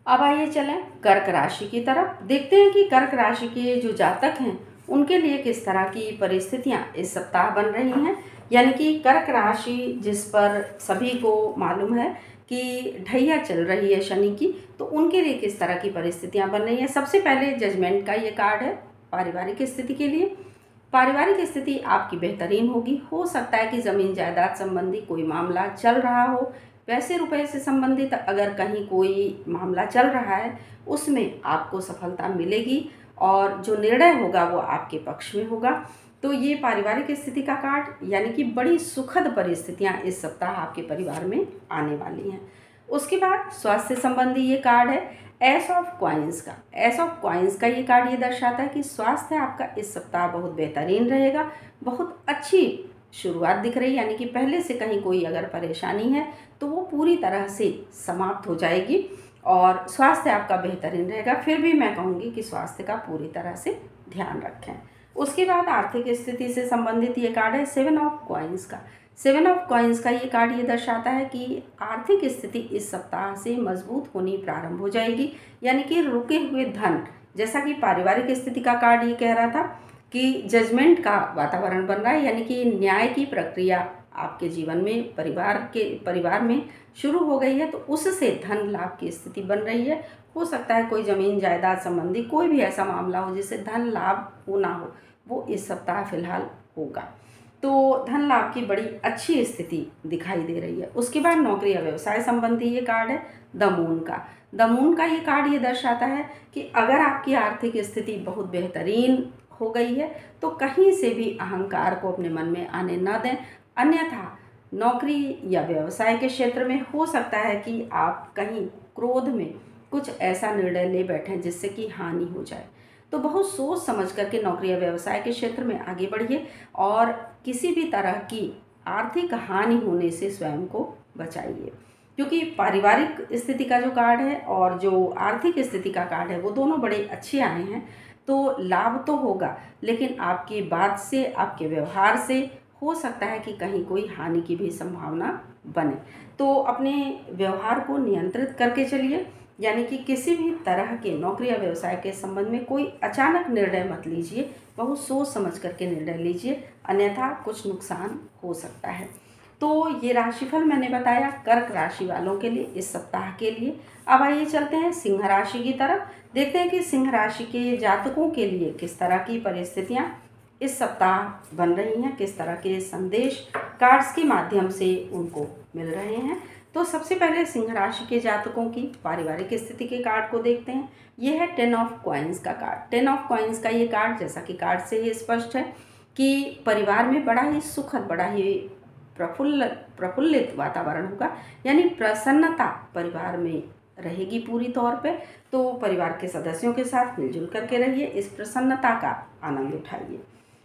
अब आइए चलें कर्क राशि की तरफ। देखते हैं कि कर्क राशि के जो जातक हैं उनके लिए किस तरह की परिस्थितियां इस सप्ताह बन रही हैं। यानी कि कर्क राशि जिस पर सभी को मालूम है कि ढैया चल रही है शनि की, तो उनके लिए किस तरह की परिस्थितियां बन रही हैं। सबसे पहले जजमेंट का ये कार्ड है पारिवारिक स्थिति के लिए। पारिवारिक स्थिति आपकी बेहतरीन होगी। हो सकता है कि ज़मीन जायदाद संबंधी कोई मामला चल रहा हो, पैसे रुपए से संबंधित अगर कहीं कोई मामला चल रहा है उसमें आपको सफलता मिलेगी और जो निर्णय होगा वो आपके पक्ष में होगा। तो ये पारिवारिक स्थिति का कार्ड, यानी कि बड़ी सुखद परिस्थितियां इस सप्ताह आपके परिवार में आने वाली हैं। उसके बाद स्वास्थ्य संबंधी ये कार्ड है एस ऑफ कॉइन्स का। एस ऑफ कॉइन्स का ये कार्ड ये दर्शाता है कि स्वास्थ्य आपका इस सप्ताह बहुत बेहतरीन रहेगा, बहुत अच्छी शुरुआत दिख रही है। यानी कि पहले से कहीं कोई अगर परेशानी है तो वो पूरी तरह से समाप्त हो जाएगी और स्वास्थ्य आपका बेहतरीन रहेगा। फिर भी मैं कहूँगी कि स्वास्थ्य का पूरी तरह से ध्यान रखें। उसके बाद आर्थिक स्थिति से संबंधित ये कार्ड है सेवन ऑफ कॉइन्स का। सेवन ऑफ कॉइन्स का ये कार्ड ये दर्शाता है कि आर्थिक स्थिति इस सप्ताह से मजबूत होनी प्रारंभ हो जाएगी। यानी कि रुके हुए धन, जैसा कि पारिवारिक स्थिति का कार्ड ये कह रहा था कि जजमेंट का वातावरण बन रहा है, यानी कि न्याय की प्रक्रिया आपके जीवन में परिवार में शुरू हो गई है, तो उससे धन लाभ की स्थिति बन रही है। हो सकता है कोई ज़मीन जायदाद संबंधी कोई भी ऐसा मामला हो जिससे धन लाभ होना हो, वो इस सप्ताह फिलहाल होगा। तो धन लाभ की बड़ी अच्छी स्थिति दिखाई दे रही है। उसके बाद नौकरी या व्यवसाय संबंधी ये कार्ड है द मून का। द मून का ये कार्ड ये दर्शाता है कि अगर आपकी आर्थिक स्थिति बहुत बेहतरीन हो गई है तो कहीं से भी अहंकार को अपने मन में आने न दें। अन्यथा नौकरी या व्यवसाय के क्षेत्र में हो सकता है कि आप कहीं क्रोध में कुछ ऐसा निर्णय ले बैठें जिससे कि हानि हो जाए। तो बहुत सोच समझ करके नौकरी या व्यवसाय के क्षेत्र में आगे बढ़िए और किसी भी तरह की आर्थिक हानि होने से स्वयं को बचाइए, क्योंकि पारिवारिक स्थिति का जो कार्ड है और जो आर्थिक स्थिति का कार्ड है वो दोनों बड़े अच्छे आए हैं। तो लाभ तो होगा, लेकिन आपकी बात से, आपके व्यवहार से हो सकता है कि कहीं कोई हानि की भी संभावना बने। तो अपने व्यवहार को नियंत्रित करके चलिए, यानी कि किसी भी तरह के नौकरी या व्यवसाय के संबंध में कोई अचानक निर्णय मत लीजिए, बहुत सोच समझ करके निर्णय लीजिए, अन्यथा कुछ नुकसान हो सकता है। तो ये राशिफल मैंने बताया कर्क राशि वालों के लिए इस सप्ताह के लिए। अब आइए चलते हैं सिंह राशि की तरफ। देखते हैं कि सिंह राशि के जातकों के लिए किस तरह की परिस्थितियां इस सप्ताह बन रही हैं, किस तरह के संदेश कार्ड्स के माध्यम से उनको मिल रहे हैं। तो सबसे पहले सिंह राशि के जातकों की पारिवारिक स्थिति के कार्ड को देखते हैं। ये है टेन ऑफ कॉइन्स का कार्ड। टेन ऑफ कॉइन्स का ये कार्ड, जैसा कि कार्ड से ही स्पष्ट है कि परिवार में बड़ा ही सुखद, बड़ा ही प्रफुल्लित वातावरण होगा, यानी प्रसन्नता परिवार में रहेगी पूरी तौर पे। तो परिवार के सदस्यों के साथ मिलजुल करके रहिए, इस प्रसन्नता का आनंद उठाइए।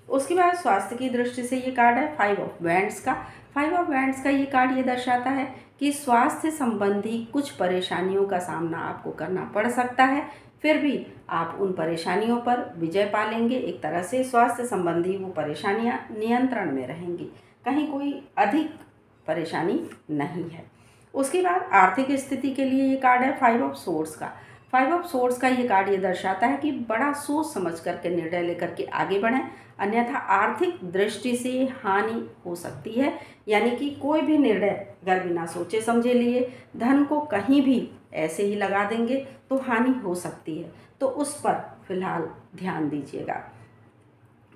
उसके बाद स्वास्थ्य की दृष्टि से ये कार्ड है फाइव ऑफ वैंड्स का। फाइव ऑफ वैंड्स का ये कार्ड ये दर्शाता है कि स्वास्थ्य संबंधी कुछ परेशानियों का सामना आपको करना पड़ सकता है, फिर भी आप उन परेशानियों पर विजय पा लेंगे। एक तरह से स्वास्थ्य संबंधी वो परेशानियां नियंत्रण में रहेंगी, कहीं कोई अधिक परेशानी नहीं है। उसके बाद आर्थिक स्थिति के लिए ये कार्ड है फाइव ऑफ सोर्ड्स का। फाइव ऑफ सोर्ड्स का ये कार्ड ये दर्शाता है कि बड़ा सोच समझ करके निर्णय लेकर के आगे बढ़ें, अन्यथा आर्थिक दृष्टि से हानि हो सकती है। यानी कि कोई भी निर्णय अगर बिना सोचे समझे लिए धन को कहीं भी ऐसे ही लगा देंगे तो हानि हो सकती है, तो उस पर फिलहाल ध्यान दीजिएगा।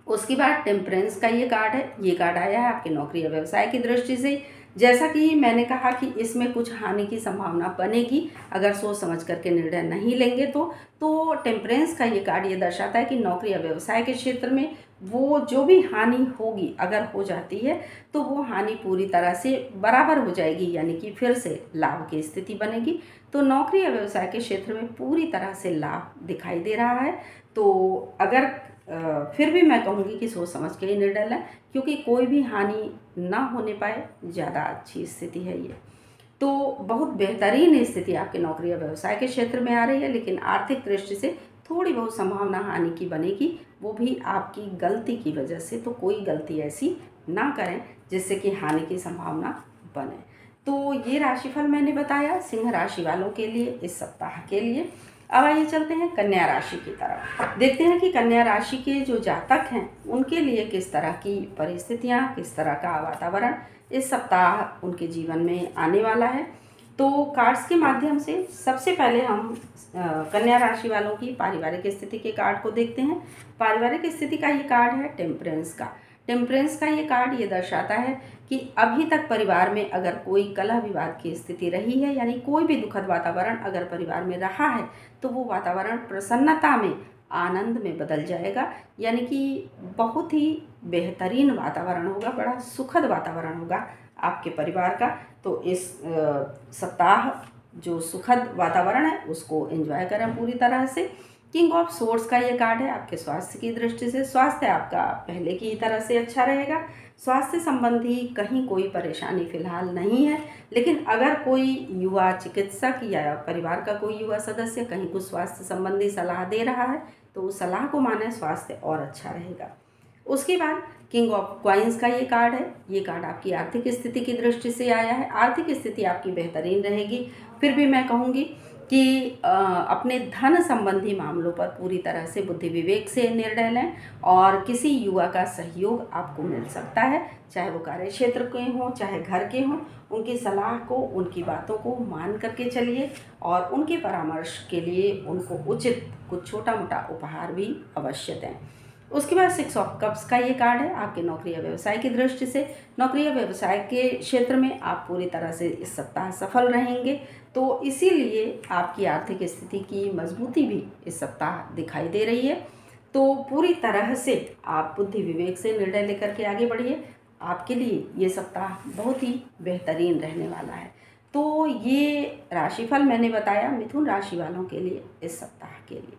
उसके बाद टेम्परेंस का ये कार्ड है। ये कार्ड आया है आपके नौकरी या व्यवसाय की दृष्टि से। जैसा कि मैंने कहा कि इसमें कुछ हानि की संभावना बनेगी अगर सोच समझ करके निर्णय नहीं लेंगे तो टेम्परेंस का ये कार्ड ये दर्शाता है कि नौकरी या व्यवसाय के क्षेत्र में वो जो भी हानि होगी, अगर हो जाती है तो वो हानि पूरी तरह से बराबर हो जाएगी, यानी कि फिर से लाभ की स्थिति बनेगी। तो नौकरी या व्यवसाय के क्षेत्र में पूरी तरह से लाभ दिखाई दे रहा है। तो अगर फिर भी मैं कहूँगी कि सोच समझ के ही निर्णय लें, क्योंकि कोई भी हानि ना होने पाए, ज़्यादा अच्छी स्थिति है ये। तो बहुत बेहतरीन स्थिति आपके नौकरी या व्यवसाय के क्षेत्र में आ रही है, लेकिन आर्थिक दृष्टि से थोड़ी बहुत संभावना हानि की बनेगी, वो भी आपकी गलती की वजह से। तो कोई गलती ऐसी ना करें जिससे कि हानि की संभावना बने। तो ये राशिफल मैंने बताया सिंह राशि वालों के लिए इस सप्ताह के लिए। अब आइए चलते हैं कन्या राशि की तरफ। देखते हैं कि कन्या राशि के जो जातक हैं उनके लिए किस तरह की परिस्थितियाँ, किस तरह का वातावरण इस सप्ताह उनके जीवन में आने वाला है। तो कार्ड्स के माध्यम से सबसे पहले हम कन्या राशि वालों की पारिवारिक स्थिति के कार्ड को देखते हैं। पारिवारिक स्थिति का ये कार्ड है टेम्परेंस का। टेम्परेंस का ये कार्ड ये दर्शाता है कि अभी तक परिवार में अगर कोई कलह विवाद की स्थिति रही है, यानी कोई भी दुखद वातावरण अगर परिवार में रहा है, तो वो वातावरण प्रसन्नता में, आनंद में बदल जाएगा। यानी कि बहुत ही बेहतरीन वातावरण होगा, बड़ा सुखद वातावरण होगा आपके परिवार का। तो इस सप्ताह जो सुखद वातावरण है उसको एंजॉय करें पूरी तरह से। किंग ऑफ सोर्ड्स का ये कार्ड है आपके स्वास्थ्य की दृष्टि से। स्वास्थ्य आपका पहले की तरह से अच्छा रहेगा। स्वास्थ्य संबंधी कहीं कोई परेशानी फिलहाल नहीं है, लेकिन अगर कोई युवा चिकित्सक या परिवार का कोई युवा सदस्य कहीं कुछ स्वास्थ्य संबंधी सलाह दे रहा है तो उस सलाह को माने, स्वास्थ्य और अच्छा रहेगा। उसके बाद किंग ऑफ क्वाइंस का ये कार्ड है। ये कार्ड आपकी आर्थिक स्थिति की दृष्टि से आया है। आर्थिक स्थिति आपकी बेहतरीन रहेगी। फिर भी मैं कहूँगी कि अपने धन संबंधी मामलों पर पूरी तरह से बुद्धि विवेक से निर्णय लें और किसी युवा का सहयोग आपको मिल सकता है, चाहे वो कार्य क्षेत्र के हों चाहे घर के हों। उनकी सलाह को, उनकी बातों को मान करके चलिए और उनके परामर्श के लिए उनको उचित कुछ छोटा मोटा उपहार भी अवश्य दें। उसके बाद 6 ऑफ कप्स का ये कार्ड है आपके नौकरी या व्यवसाय की दृष्टि से। नौकरी या व्यवसाय के क्षेत्र में आप पूरी तरह से इस सप्ताह सफल रहेंगे, तो इसीलिए आपकी आर्थिक स्थिति की मजबूती भी इस सप्ताह दिखाई दे रही है। तो पूरी तरह से आप बुद्धि विवेक से निर्णय लेकर के आगे बढ़िए। आपके लिए ये सप्ताह बहुत ही बेहतरीन रहने वाला है। तो ये राशिफल मैंने बताया मिथुन राशि वालों के लिए इस सप्ताह के लिए।